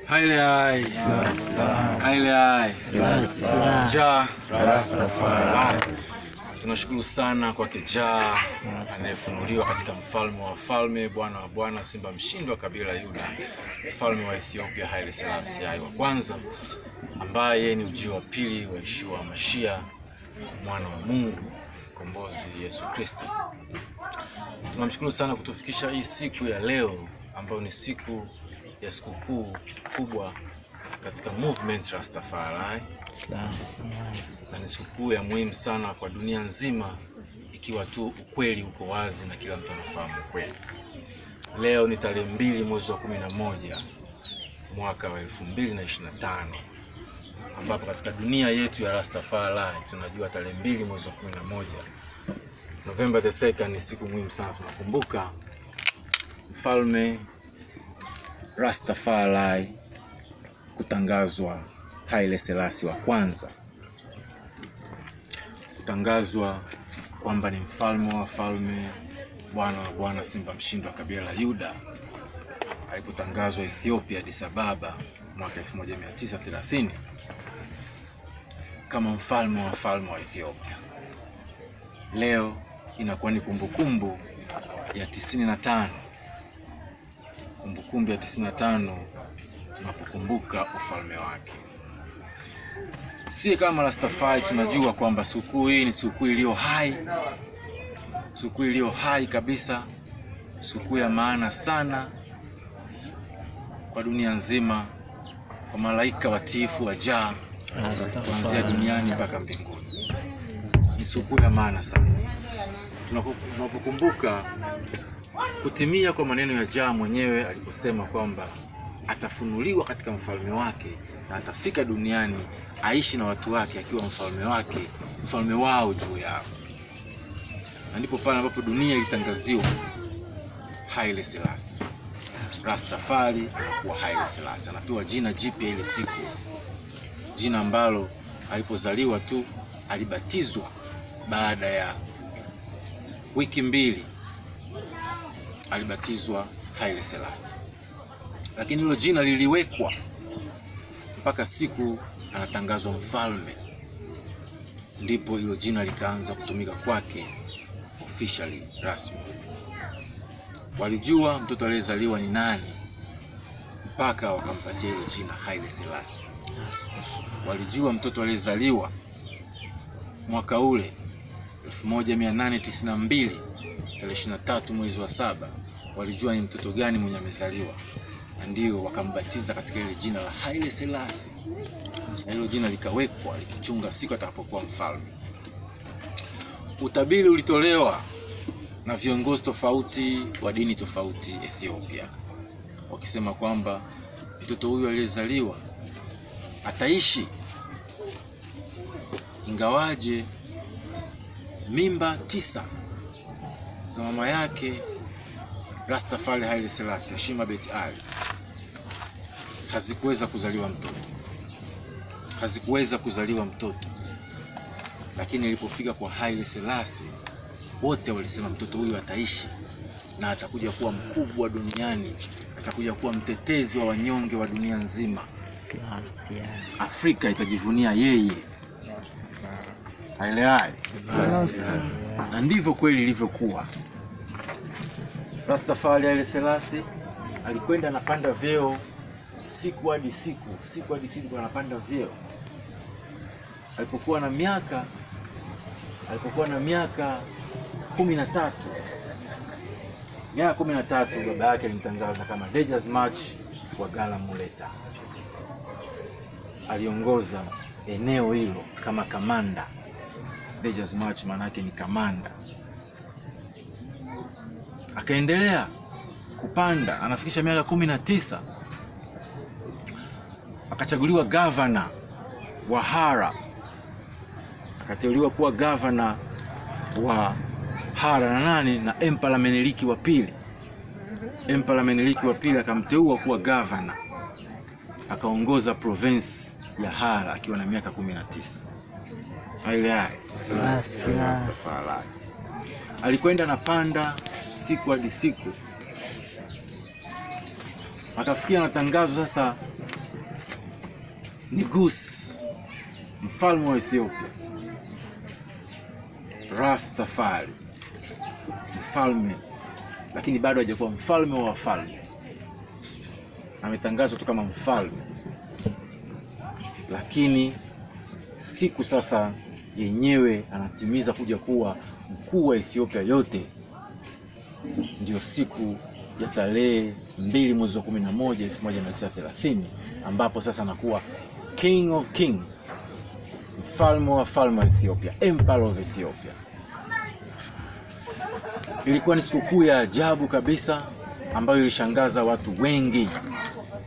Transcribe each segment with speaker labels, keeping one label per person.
Speaker 1: Haile Jah Rastafari. Tunashukuru sana kwa Jah anayefunuliwa katika mfalme wa falme, bwana wa bwana, simba mshindi wa kabila Yuda, mfalme wa Ethiopia Haile Selassie wa kwanza, ambaye ni ujio wa pili wa Yeshua Mashia, mwana wa Mungu, mkombozi Yesu Kristo. Tunamshukuru sana kutufikisha hii siku ya leo, ambayo ni siku ya sikukuu kubwa katika movement Rastafari. Na ni sikukuu ya muhimu sana kwa dunia nzima, ikiwa tu ukweli uko wazi na kila mtu anafahamu ukweli. Leo ni tarehe 2 mwezi wa 11 mwaka wa 2025, ambapo katika dunia yetu ya Rastafari tunajua tarehe 2 mwezi wa 11 November the 2nd ni siku muhimu sana. Tunakumbuka mfalme Rastafari kutangazwa, Haile Selassie wa kwanza kutangazwa kwamba ni mfalme wa falme, bwana wa bwana, simba mshindi wa kabila la Yuda, alipotangazwa Ethiopia, Addis Ababa mwaka 1930 kama mfalme wa falme wa Ethiopia. Leo inakuwa ni kumbukumbu ya 95, kumbukumbu ya 95 tunapokumbuka ufalme wake. Si kama Rastafari tunajua kwamba sikukuu hii ni sikukuu iliyo hai, sikukuu iliyo hai kabisa, sikukuu ya maana sana kwa dunia nzima, kwa malaika watiifu wa Jah kuanzia duniani mpaka mbinguni. Ni sikukuu ya maana sana. Tunapokumbuka kutimia kwa maneno ya Jah mwenyewe aliposema kwamba atafunuliwa katika mfalme wake na atafika duniani aishi na watu wake akiwa mfalme wake, mfalme wao juu yao. Na ndipo pale ambapo dunia ilitangaziwa Haile Selassie. Rastafari anakuwa Haile Selassie, anapewa jina jipya ile siku, jina ambalo alipozaliwa tu alibatizwa. Baada ya wiki 2 alibatizwa Haile Selassie, lakini hilo jina liliwekwa mpaka siku anatangazwa mfalme, ndipo hilo jina likaanza kutumika kwake officially, rasmi. Walijua mtoto aliyezaliwa ni nani mpaka wakampatia hilo jina Haile Selassie. Walijua mtoto aliyezaliwa mwaka ule 1892 tarehe 23 mwezi wa 7, walijua ni mtoto gani mwenye amezaliwa, na ndio wakambatiza katika ile jina la Haile Selassie. Na hilo jina likawekwa likichunga siku atakapokuwa mfalme. Utabiri ulitolewa na viongozi tofauti wa dini tofauti Ethiopia, wakisema kwamba mtoto huyu aliyezaliwa ataishi, ingawaje mimba 9 za mama yake Rastafari Haile Selassie, Shima Bet Ali, hazikuweza kuzaliwa mtoto. Lakini ilipofika kwa Haile Selassie, wote walisema mtoto huyu ataishi na atakuja kuwa mkubwa duniani, atakuja kuwa mtetezi wa wanyonge wa dunia nzima. Afrika itajivunia yeye, Haile Selassie. Na ndivyo kweli ilivyokuwa. Rastafari Haile Selassie alikwenda anapanda vyeo siku hadi siku anapanda vyeo. Alipokuwa na miaka 13, baba yake alimtangaza kama Dejas March wa Gala Muleta. Aliongoza eneo hilo kama kamanda. Dejas March maana yake ni kamanda. Akaendelea kupanda, anafikisha miaka 19, akachaguliwa governor wa Hara, akateuliwa kuwa governor wa Hara na nani, na Emperor Meneliki wa pili. Emperor Meneliki wa pili akamteua kuwa governor, akaongoza province ya Hara akiwa na miaka 19. Haile Selassie Rastafari alikwenda anapanda siku hadi siku, akafikia na tangazo sasa Negus, mfalme wa Ethiopia. Rastafari, mfalme, lakini bado hajakuwa mfalme wa wafalme. Ametangazwa tu kama mfalme, lakini siku sasa yenyewe anatimiza kuja kuwa mkuu wa Ethiopia yote ndio siku ya tarehe 2 mwezi wa 11 1930, ambapo sasa anakuwa King of Kings, mfalme wa wafalme wa Ethiopia, Emperor of Ethiopia. Ilikuwa ni sikukuu ya ajabu kabisa ambayo ilishangaza watu wengi,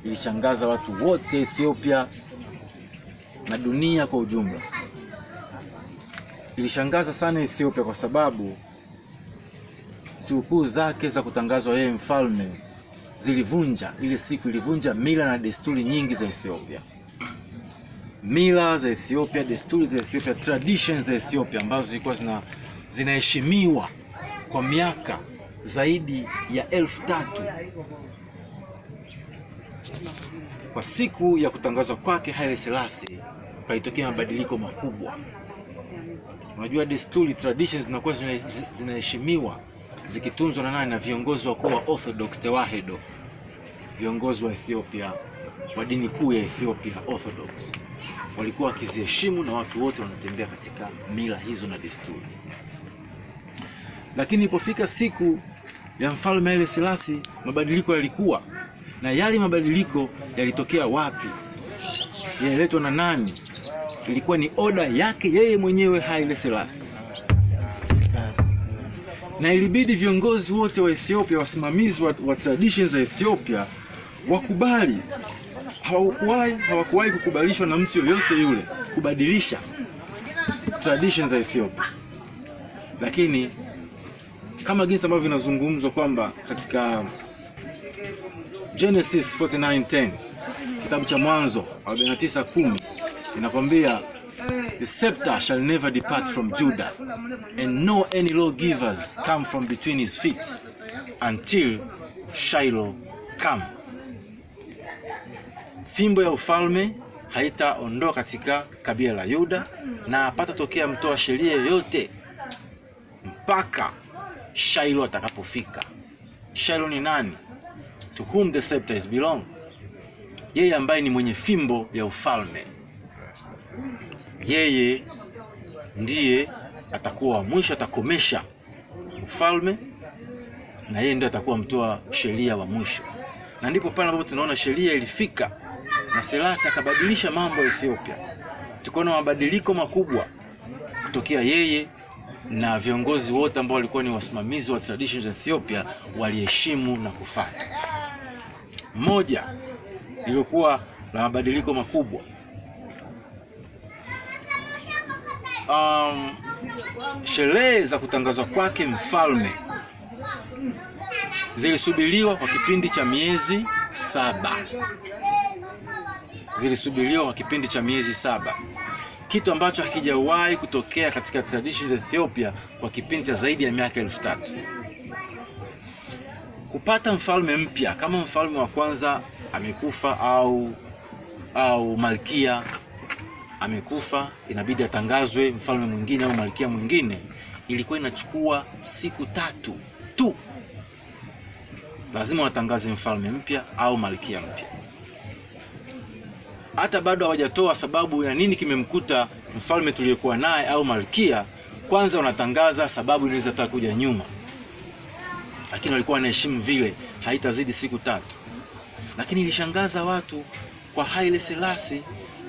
Speaker 1: ilishangaza watu wote Ethiopia na dunia kwa ujumla. Ilishangaza sana Ethiopia kwa sababu sikukuu zake za kutangazwa yeye mfalme zilivunja, ile siku ilivunja mila na desturi nyingi za Ethiopia. Mila za Ethiopia, desturi za Ethiopia, traditions za Ethiopia ambazo zilikuwa zinaheshimiwa kwa miaka zaidi ya 1000. Kwa siku ya kutangazwa kwake Haile Selassie palitokea mabadiliko makubwa. Unajua desturi, traditions zinakuwa zinaheshimiwa, zikitunzwa na nani? Na viongozi wakuu wa Orthodox Tewahedo, viongozi wa Ethiopia wa dini kuu ya Ethiopia Orthodox, walikuwa wakiziheshimu na watu wote wanatembea katika mila hizo na desturi. Lakini ilipofika siku ya mfalme Haile Selassie, mabadiliko yalikuwa, na yale mabadiliko yalitokea wapi? Yaliletwa na nani? Ilikuwa ni oda yake yeye mwenyewe Haile Selassie. Na ilibidi viongozi wote wa Ethiopia, wasimamizi wa traditions za Ethiopia wakubali. Hawakuwahi kukubalishwa na mtu yoyote yule kubadilisha traditions za Ethiopia. Lakini kama jinsi ambavyo vinazungumzwa kwamba katika Genesis 49:10, kitabu cha Mwanzo 49:10, inakwambia the scepter shall never depart from Judah, and no any lawgivers come from between his feet until Shiloh come. Fimbo ya ufalme haitaondoka katika kabila la Yuda, na hapata tokea mtoa sheria yoyote mpaka Shiloh atakapofika. Shiloh ni nani? To whom the scepter is belong. Yeye ambaye ni mwenye fimbo ya ufalme. Yeye ndiye atakuwa mwisho, atakomesha ufalme, na yeye ndiye atakuwa mtoa sheria wa mwisho. Na ndipo pale ambapo tunaona sheria ilifika na Selassie akabadilisha mambo ya Ethiopia. Tukaona mabadiliko makubwa kutokea yeye na viongozi wote ambao walikuwa ni wasimamizi wa traditions za Ethiopia waliheshimu na kufuata. Moja ilikuwa la mabadiliko makubwa, sherehe za kutangazwa kwake mfalme zilisubiriwa kwa kipindi cha miezi 7. Zilisubiriwa kwa kipindi cha miezi 7, kitu ambacho hakijawahi kutokea katika traditions za Ethiopia kwa kipindi cha zaidi ya miaka 1000. Kupata mfalme mpya, kama mfalme wa kwanza amekufa au malkia amekufa, inabidi atangazwe mfalme mwingine au malkia mwingine, ilikuwa inachukua siku 3 tu. Lazima watangaze mfalme mpya au malkia mpya. Hata bado hawajatoa sababu ya nini kimemkuta mfalme tuliyekuwa naye au malkia, kwanza wanatangaza sababu inaweza kuja nyuma. Lakini walikuwa wanaheshimu vile, haitazidi siku 3. Lakini ilishangaza watu, kwa Haile Selassie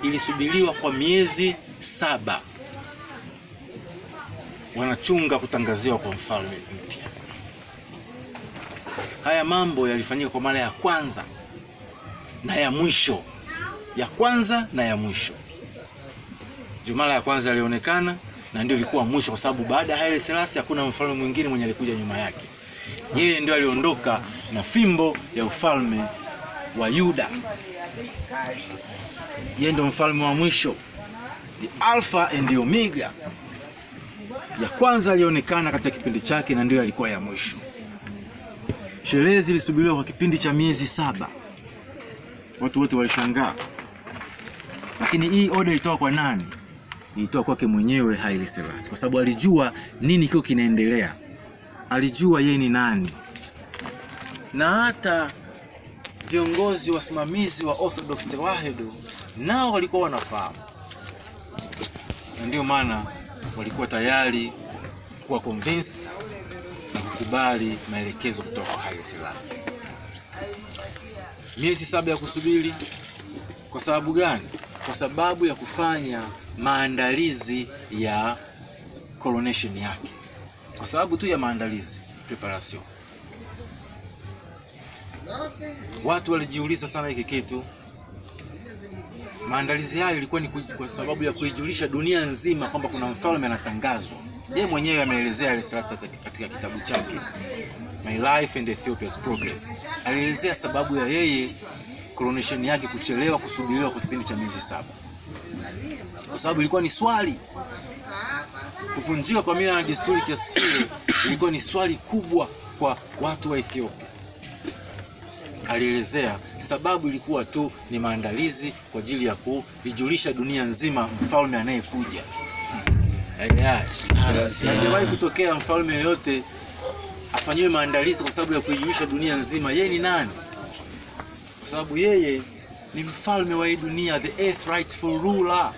Speaker 1: ilisubiriwa kwa miezi 7. Wanachunga kutangaziwa kwa mfalme mpya. Haya mambo yalifanyika kwa mara ya kwanza na ya mwisho. Ya kwanza na ya mwisho. Mara ya kwanza alionekana na ndio ilikuwa mwisho, kwa sababu baada ya Haile Selassie hakuna mfalme mwingine mwenye alikuja nyuma yake. Yeye ndio aliondoka na fimbo ya ufalme wa Yuda. Yeye ndio mfalme wa mwisho, the Alpha and the Omega. Ya kwanza alionekana katika kipindi chake na ndio alikuwa ya mwisho. Sherehe zilisubiriwa kwa kipindi cha miezi 7. Watu wote walishangaa. Lakini hii order ilitoka kwa nani? Ilitoka kwake mwenyewe Haile Selassie, kwa sababu alijua nini kiko kinaendelea. Alijua yeye ni nani. Na hata viongozi wasimamizi wa Orthodox Tewahedo nao walikuwa wanafahamu. Ndio maana walikuwa tayari kuwa convinced na kukubali maelekezo kutoka kwa Haile Selassie. Miezi 7 ya kusubiri. Kwa sababu gani? Kwa sababu ya kufanya maandalizi ya coronation yake. Kwa sababu tu ya maandalizi, preparation. Watu walijiuliza sana hiki kitu. Maandalizi hayo ilikuwa ni kwa sababu ya kuijulisha dunia nzima kwamba kuna mfalme anatangazwa. Yeye mwenyewe ameelezea Haile Selassie katika kitabu chake My Life and Ethiopia's Progress. Alielezea sababu ya yeye coronation yake kuchelewa kusubiriwa kwa kipindi cha miezi 7. Kwa sababu ilikuwa ni swali. Kuvunjika kwa mila na desturi kiasi kile ilikuwa ni swali kubwa kwa watu wa Ethiopia. Alielezea sababu ilikuwa tu ni maandalizi kwa ajili ya kuijulisha dunia nzima mfalme anayekuja. Haijawahi kutokea mfalme yoyote afanyiwe maandalizi kwa sababu ya kuijulisha dunia nzima yeye ni nani. Kwa sababu yeye ni mfalme wa hii dunia, the earth rightful ruler.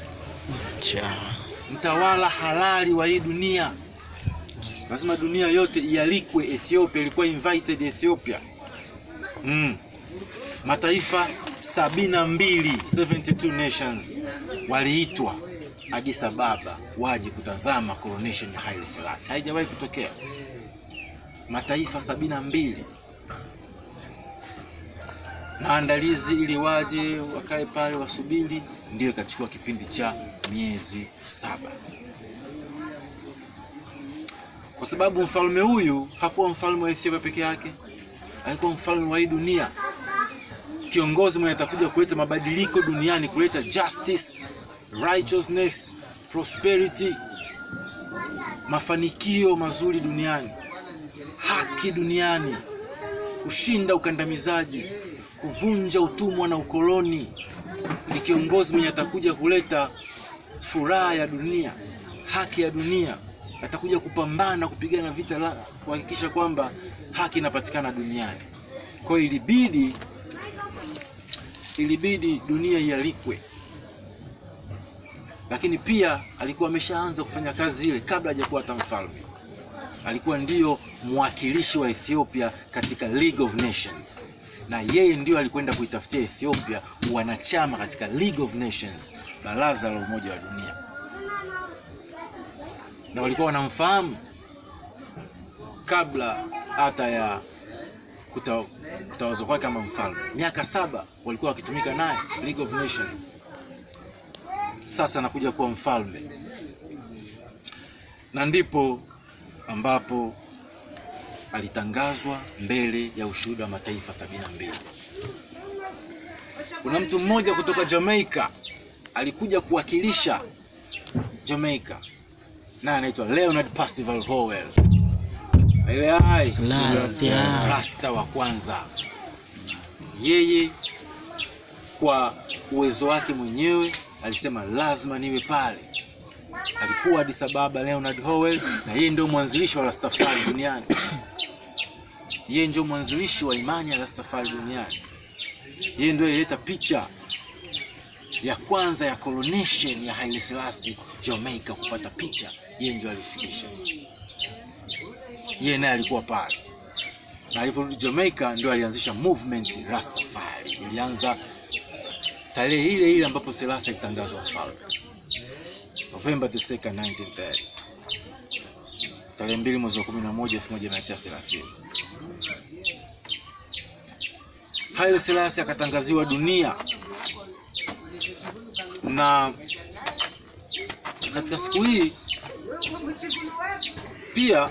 Speaker 1: Mtawala halali wa hii dunia. Lazima dunia yote ialikwe Ethiopia, ilikuwa invited Ethiopia. Mataifa 72 nations waliitwa Addis Ababa waje kutazama coronation ya Haile Selassie. Haijawahi kutokea. Mataifa 72. Maandalizi ili waje wakae pale wasubiri, ndio ikachukua kipindi cha miezi 7. Kwa sababu mfalme huyu hakuwa mfalme wa Ethiopia peke yake, alikuwa mfalme wa hii dunia. Kiongozi mwenye atakuja kuleta mabadiliko duniani, kuleta justice, righteousness, prosperity, mafanikio mazuri duniani, haki duniani, kushinda ukandamizaji, kuvunja utumwa na ukoloni. Ni kiongozi mwenye atakuja kuleta furaha ya dunia, haki ya dunia. Atakuja kupambana, kupigana vita kuhakikisha kwamba haki inapatikana duniani. Kwa hiyo ilibidi dunia ialikwe. Lakini pia alikuwa ameshaanza kufanya kazi ile kabla hajakuwa hata mfalme. Alikuwa ndio mwakilishi wa Ethiopia katika League of Nations. Na yeye ndio alikwenda kuitafutia Ethiopia wanachama katika League of Nations, baraza la umoja wa dunia. Na walikuwa wanamfahamu kabla hata ya kutawazwa kwake kama mfalme. Miaka 7 walikuwa wakitumika naye League of Nations. Sasa anakuja kuwa mfalme. Na ndipo ambapo alitangazwa mbele ya ushuhuda wa mataifa 72. Kuna mtu mmoja kutoka Jamaica alikuja kuwakilisha Jamaica, na anaitwa Leonard Percival Howell. Rasta wa kwanza. Yeye kwa uwezo wake mwenyewe alisema lazima niwe pale. Alikuwa Addis Ababa Leonard Howell, na yeye ndio mwanzilishi wa Rastafari duniani. Yeye ndio mwanzilishi wa imani ya Rastafari duniani. Yeye ndio alileta picha ya kwanza ya coronation ya Haile Selassie Jamaica kupata picha. Yeye ndio alifikisha. Yeye naye alikuwa pale. Na aliporudi Jamaica ndio alianzisha movement Rastafari. Ilianza tarehe ile ile ambapo Selassie alitangazwa mfalme. November 2nd, 1930. Tarehe 2 mwezi wa 11 1930. Haile Selassie akatangaziwa dunia. Na katika siku hii pia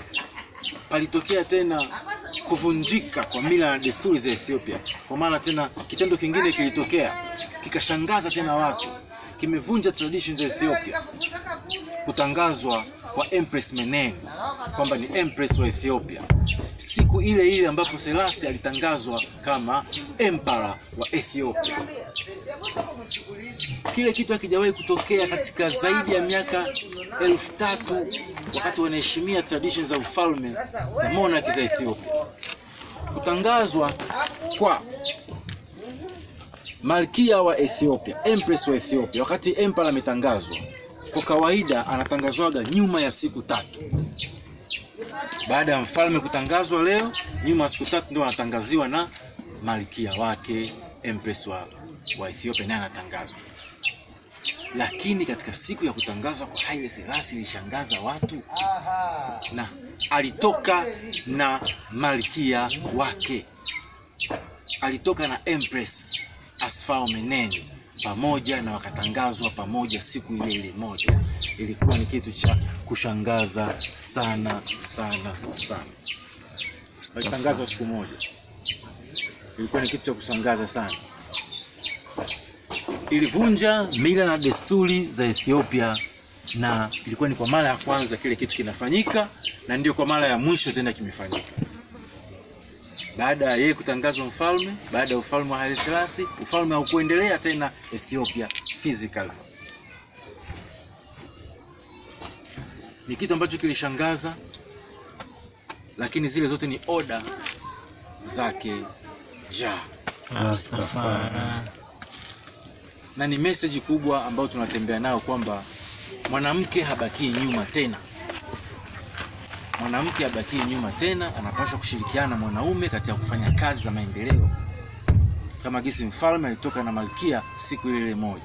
Speaker 1: palitokea tena kuvunjika kwa mila na desturi za Ethiopia. Kwa maana tena kitendo kingine kilitokea kikashangaza tena watu. Kimevunja traditions za Ethiopia. Kutangazwa kwa Empress Menen kwamba ni Empress wa Ethiopia. siku ile ile ambapo Selassie alitangazwa kama emperor wa Ethiopia. Kile kitu hakijawahi kutokea katika zaidi ya miaka 3000 wakati wanaheshimia traditions za ufalme za monarchy za Ethiopia. Kutangazwa kwa malkia wa Ethiopia, empress wa Ethiopia, wakati emperor ametangazwa, kwa kawaida anatangazwaga nyuma ya siku 3. Baada ya mfalme kutangazwa leo, nyuma ya siku 3 ndio anatangaziwa na malkia wake, empress wa Ethiopia, naye anatangazwa. Lakini katika siku ya kutangazwa kwa Haile Selassie ilishangaza watu, na alitoka na malkia wake, alitoka na empress Asfaw-Menen pamoja, na wakatangazwa pamoja siku ile ile moja. Ilikuwa ni kitu cha kushangaza sana sana sana. Walitangazwa siku moja. Ilikuwa ni kitu cha kushangaza sana. Ilivunja mila na desturi za Ethiopia, na ilikuwa ni kwa mara ya kwanza kile kitu kinafanyika, na ndio kwa mara ya mwisho tena kimefanyika. Baada ya yeye kutangazwa mfalme, baada ya ufalme wa Haile Selassie, ufalme haukuendelea tena Ethiopia physically. Ni kitu ambacho kilishangaza, lakini zile zote ni order zake Jah Rastafari. Na ni message kubwa ambayo tunatembea nayo kwamba mwanamke habaki nyuma tena. Mwanamke habaki nyuma tena, anapaswa kushirikiana na mwanaume katika kufanya kazi za maendeleo. Kama gisi mfalme alitoka na malkia siku ile moja.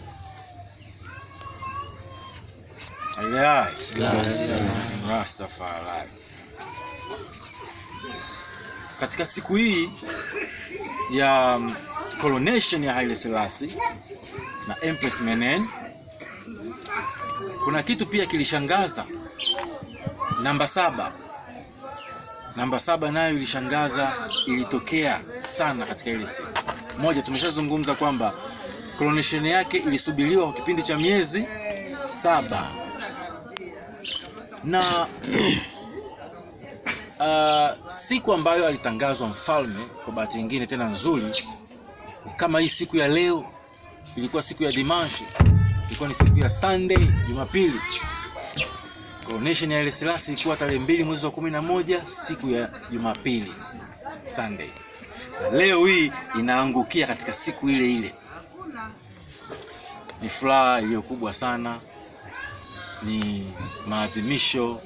Speaker 1: Rastafari. Katika siku hii ya coronation ya Haile Selassie na Empress Menen, kuna kitu pia kilishangaza. Namba 7. Namba 7 nayo ilishangaza, ilitokea sana katika ile siku. Moja, tumeshazungumza kwamba coronation yake ilisubiriwa kwa kipindi cha miezi 7. Na siku ambayo alitangazwa mfalme, kwa bahati nyingine tena nzuri, kama hii siku ya leo, ilikuwa siku ya Dimanche, ilikuwa ni siku ya Sunday, Jumapili. Coronation ya Haile Selassie ilikuwa tarehe 2 mwezi wa 11, siku ya Jumapili, Sunday. Na leo hii inaangukia katika siku ile ile. Ni furaha iliyo kubwa sana, ni maadhimisho,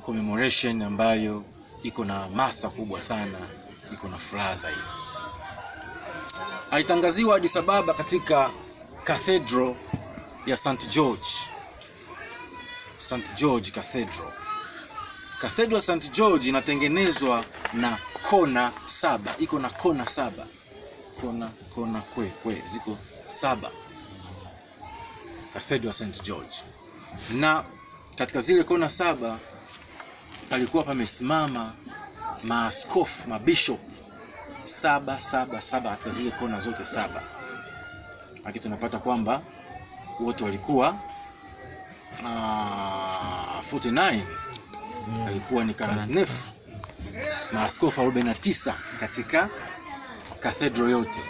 Speaker 1: commemoration ambayo iko na masa kubwa sana, iko na furaha zaidi. Alitangaziwa Addis Ababa katika Cathedral ya St. George. St. George Cathedral. Cathedral St. George inatengenezwa na kona 7. Iko na kona 7. Kona kwe ziko 7. Cathedral St. George. Na katika zile kona 7 palikuwa pamesimama maaskofu, mabishop 7 katika zile kona zote 7. Haki tunapata kwamba wote walikuwa 49, alikuwa ni 49 maaskofu 49 katika cathedral yote.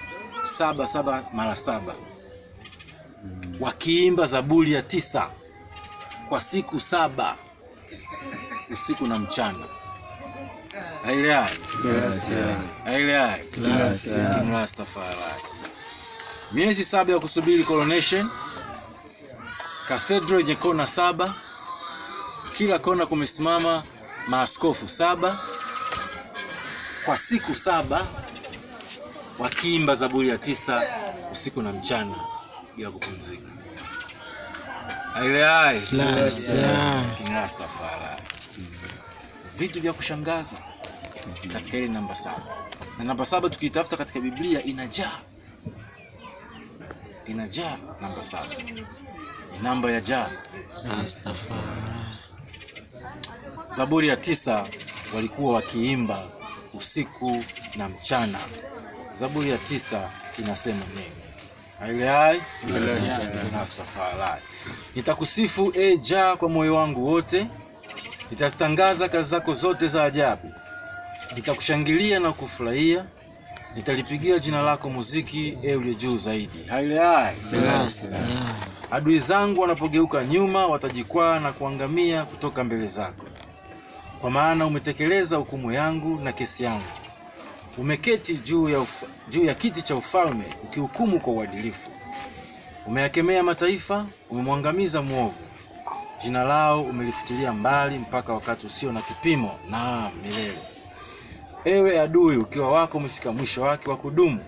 Speaker 1: 7 mara 7, wakiimba Zaburi ya 9 kwa siku 7, usiku na mchana. Haile Rastafari. Miezi 7 ya kusubiri coronation. Cathedral yenye kona 7, kila kona kumesimama maaskofu 7 kwa siku 7, wakiimba Zaburi ya 9 usiku na mchana bila kupumzika. Haile Rastafari. Vitu vya kushangaza katika ile namba 7. Na namba 7 tukitafuta katika Biblia inajaa namba 7. Ni namba ya Jah Rastafari. Zaburi ya 9 walikuwa wakiimba usiku na mchana. Zaburi ya 9 inasema nini? Haile Rastafari. Nitakusifu Jah kwa moyo wangu wote, nitazitangaza kazi zako zote za ajabu.
Speaker 2: Nitakushangilia na kufurahia, nitalipigia jina lako muziki, ewe uliye juu zaidi. Haile Selassie. Adui zangu wanapogeuka nyuma, watajikwaa na kuangamia kutoka mbele zako. Kwa maana umetekeleza hukumu yangu na kesi yangu. Umeketi juu ya kiti cha ufalme ukihukumu kwa uadilifu. Umeyakemea mataifa, umemwangamiza muovu. Jina lao umelifutilia mbali mpaka wakati usio na kipimo na milele. Ewe adui, ukiwa wako umefika mwisho wake wa kudumu,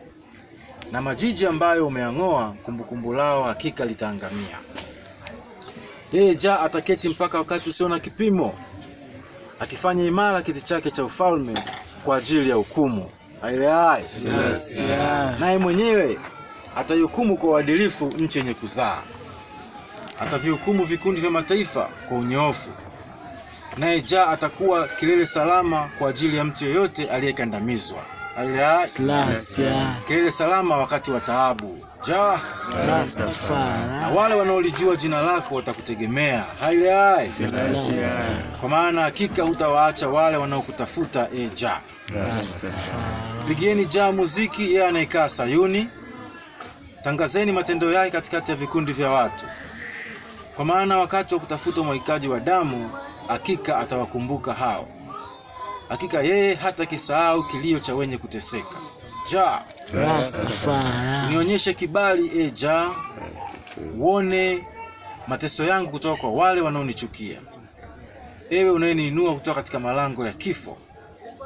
Speaker 2: na majiji ambayo umeang'oa kumbukumbu lao hakika litaangamia. Yeye Jah ataketi mpaka wakati usio na kipimo, akifanya imara kiti chake cha ufalme kwa ajili ya hukumu. Haile naye mwenyewe atahukumu kwa uadilifu nchi yenye kuzaa. Atavihukumu vikundi vya mataifa kwa unyoofu. Naye Jah atakuwa kilele salama kwa ajili ya mtu yeyote aliyekandamizwa. Haile kilele salama wakati wa taabu. Jah na wale wanaolijua jina lako watakutegemea. Haile kwa maana hakika hutawaacha wale wanaokutafuta, Jah. Pigieni Jah muziki, yeye anayekaa Sayuni. Tangazeni matendo yake katikati ya vikundi vya watu. Kwa maana wakati wa kutafuta mwahitaji wa damu, hakika atawakumbuka hao. Hakika yeye hata kisahau kilio cha wenye kuteseka. Jah, nionyeshe kibali, Jah. Uone mateso yangu kutoka kwa wale wanaonichukia. Ewe unayeniinua kutoka katika malango ya kifo,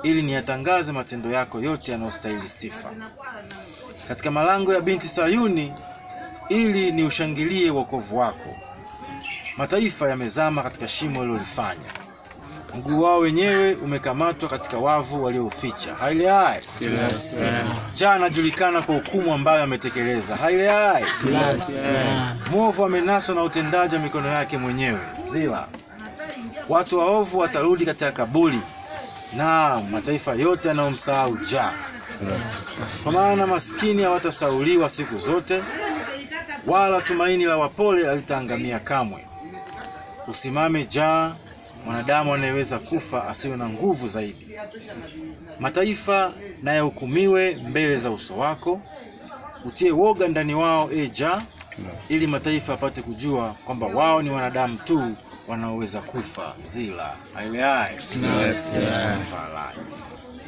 Speaker 2: ili niyatangaze matendo yako yote yanayostahili sifa. Katika malango ya binti Sayuni, ili niushangilie wokovu wako. Mataifa yamezama katika shimo ulilofanya. Mguu wao wenyewe umekamatwa katika wavu waliouficha. Haile Jah anajulikana kwa hukumu ambayo ametekeleza. Haile mwovu amenaswa na utendaji wa mikono yake mwenyewe. Zila. Watu waovu watarudi katika kaburi, na mataifa yote yanayomsahau Jah. Kwa maana maskini hawatasauliwa siku zote, wala tumaini la wapole halitaangamia kamwe. Usimame Jah, mwanadamu anayeweza kufa asiwe na nguvu zaidi. Mataifa na yahukumiwe mbele za uso wako. Utie woga ndani wao, Jah, ili mataifa apate kujua kwamba wao ni wanadamu tu wanaoweza kufa. Zila. Haile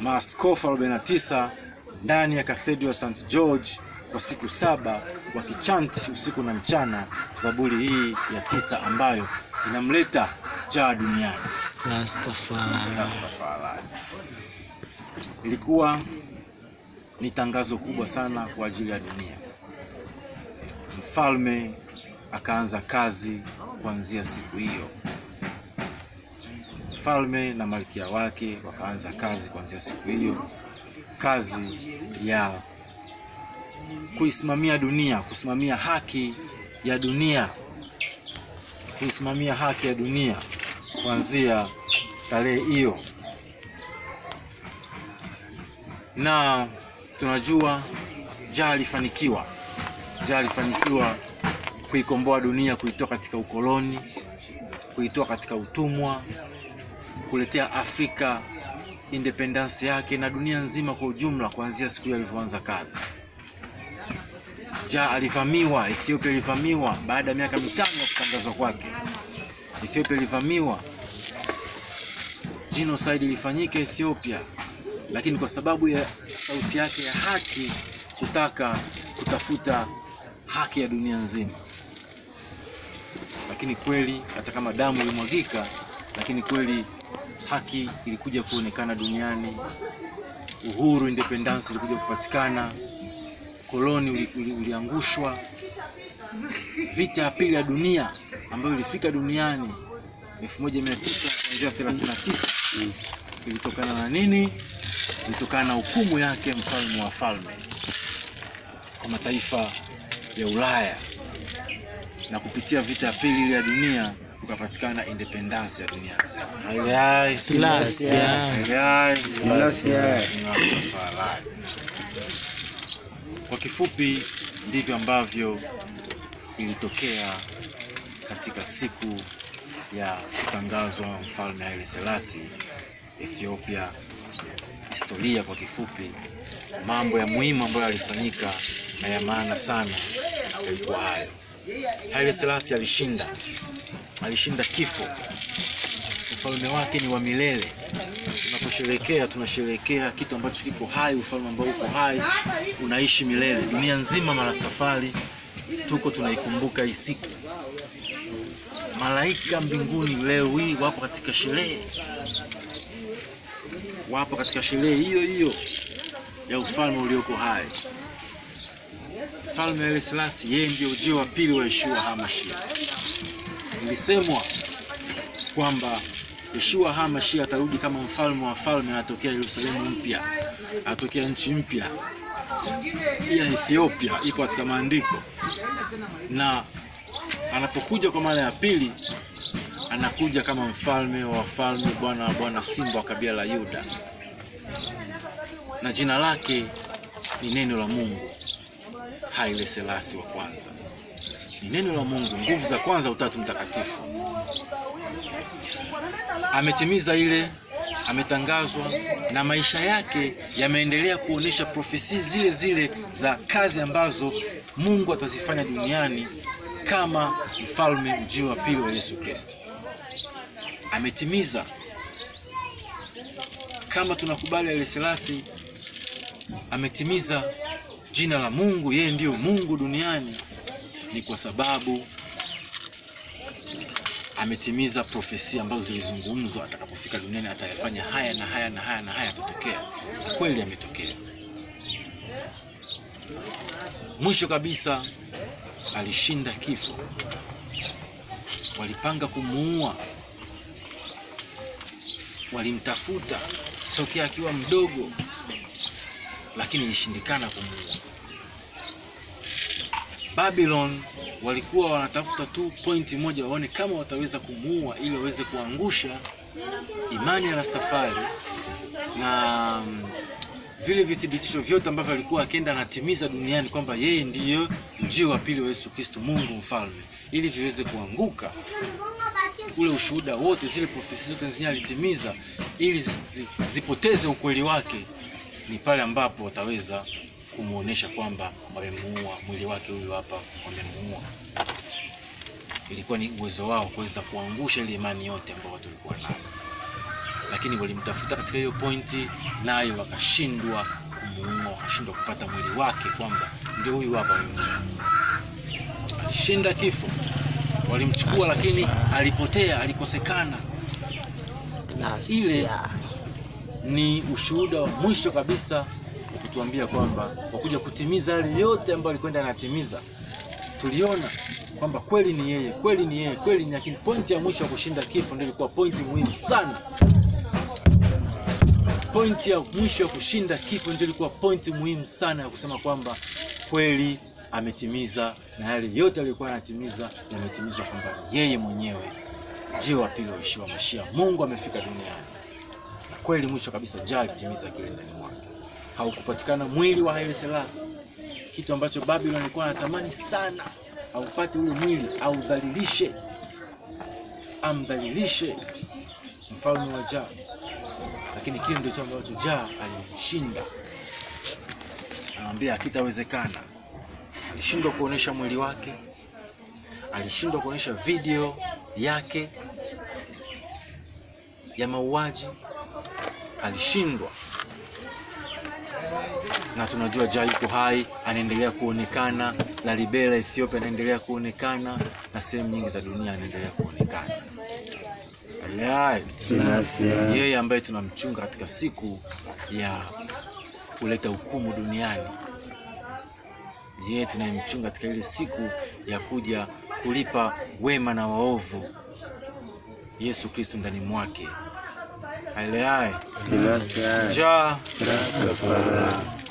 Speaker 2: Maaskofu 49 ndani ya Cathedral St. George kwa siku 7 wakichanti usiku na mchana Zaburi hii ya 9 ambayo inamleta Jah duniani. Rastafari. Ilikuwa ni tangazo kubwa sana kwa ajili ya dunia. Mfalme akaanza kazi kuanzia siku hiyo. Mfalme na malkia wake wakaanza kazi kuanzia siku hiyo. Kazi ya kuisimamia dunia, kusimamia haki ya dunia. Kuisimamia haki ya dunia kuanzia tarehe hiyo. Na tunajua Jah alifanikiwa. Jah alifanikiwa kuikomboa dunia, kuitoa katika ukoloni, kuitoa katika utumwa, kuletea Afrika independence yake na dunia nzima kwa ujumla kuanzia siku hiyo alivyoanza kazi. Jah alivamiwa, Ethiopia ilivamiwa baada ya miaka 5 ya kutangazwa kwake. Ethiopia ilivamiwa. Genocide ilifanyika Ethiopia, lakini kwa sababu ya sauti yake ya haki kutaka kutafuta haki ya dunia nzima. Lakini kweli hata kama damu ilimwagika, lakini kweli haki ilikuja kuonekana duniani. Uhuru, independence ilikuja kupatikana. Koloni uliangushwa. Vita ya pili ya dunia ambayo ilifika duniani 1939 ilitokana na nini? Ilitokana na hukumu yake mfalme wa falme kwa mataifa ya Ulaya, na kupitia vita ya pili ya dunia kukapatikana independence ya dunia nzima. Haile Selassie. Kwa kifupi ndivyo ambavyo ilitokea katika siku ya kutangazwa mfalme Haile Selassie Ethiopia historia kwa kifupi, mambo ya muhimu ambayo yalifanyika na ya maana sana yalikuwa hayo. Haile Selassie alishinda kifo. Ufalme wake ni wa milele. Tunaposherehekea tunasherehekea kitu ambacho kiko hai, ufalme ambao uko hai unaishi milele. Dunia nzima Marastafari tuko tunaikumbuka hii siku. Malaika mbinguni leo hii wapo katika sherehe. Wapo katika sherehe hiyo ya ufalme ulioko hai. Mfalme Haile Selassie yeye ndio ujio wa pili wa Yeshua HaMashiach. Ilisemwa kwamba Yeshua HaMashiach atarudi kama mfalme wa falme, anatokea Yerusalemu mpya, anatokea nchi mpya ya Ethiopia, iko katika maandiko. Na anapokuja kwa mara ya pili, anakuja kama mfalme wa wafalme, Bwana wa bwana, simba wa kabila la Yuda. Na jina lake ni neno la Mungu, Haile Selassie wa kwanza. Ni neno la Mungu, nguvu za kwanza Utatu Mtakatifu. Ametimiza ile, ametangazwa, na maisha yake yameendelea kuonesha profesi zile za kazi ambazo Mungu atazifanya duniani kama mfalme ujio wa pili wa Yesu Kristo. Ametimiza. Kama tunakubali Haile Selassie ametimiza jina la Mungu, yeye ndio Mungu duniani, ni kwa sababu ametimiza profesi ambazo zilizungumzwa, atakapofika duniani atayafanya haya na haya na haya na haya yatatokea. Kweli ametokea. Mwisho kabisa alishinda kifo. Walipanga kumuua, walimtafuta tokea akiwa mdogo, lakini ilishindikana kumuua. Babylon walikuwa wanatafuta tu pointi moja, waone kama wataweza kumuua ili waweze kuangusha imani ya Rastafari na vile vithibitisho vyote ambavyo alikuwa akienda anatimiza duniani kwamba yeye ndiyo ujio wa pili wa Yesu Kristo, Mungu mfalme, ili viweze kuanguka. Ule ushuhuda wote, zile profesi zote zenye alitimiza, ili zipoteze ukweli wake, ni pale ambapo wataweza kumuonesha kwamba wamemuua, mwili wake huyu hapa wamemuua. Ilikuwa ni uwezo wao kuweza kuangusha ile imani yote ambayo watu walikuwa nayo. Lakini walimtafuta katika hiyo pointi, nayo wakashindwa kumuua, wakashindwa kupata mwili wake kwamba ndio huyu hapa wamemuua. Alishinda kifo. Walimchukua lakini alipotea, alikosekana. Ile ni ushuhuda wa mwisho kabisa kutuambia kwamba kwa kuja kutimiza yale yote ambayo alikwenda anatimiza. Tuliona kwamba kweli ni yeye, kweli ni yeye, kweli ni, lakini pointi ya mwisho ya kushinda kifo ndio ilikuwa pointi muhimu sana. Pointi ya mwisho ya kushinda kifo ndio ilikuwa pointi muhimu sana ya kusema kwamba kweli ametimiza, na yale yote alikuwa anatimiza yametimizwa, kwamba yeye mwenyewe ujio wa pili wa Yeshua HaMashiach, Mungu amefika duniani. Na kweli mwisho kabisa alitimiza kile ndani mwake. Haukupatikana mwili wa Haile Selassie, kitu ambacho Babylon alikuwa anatamani sana, haupate ule mwili au amdhalilishe mfalme wa Jah. Lakini kile ndio ambacho Jah alishinda. Anamwambia hakitawezekana. Alishindwa kuonesha mwili wake, alishindwa kuonesha video yake ya mauaji, alishindwa. Na tunajua Jah yuko hai, anaendelea kuonekana. Lalibela Ethiopia anaendelea kuonekana, na sehemu nyingi za dunia anaendelea kuonekana. Yeye ambaye tunamchunga katika siku ya kuleta hukumu duniani. Yeye tunayemchunga katika ile siku ya kuja kulipa wema na waovu. Yesu Kristo ndani mwake. Haleluya. Jah Rastafari.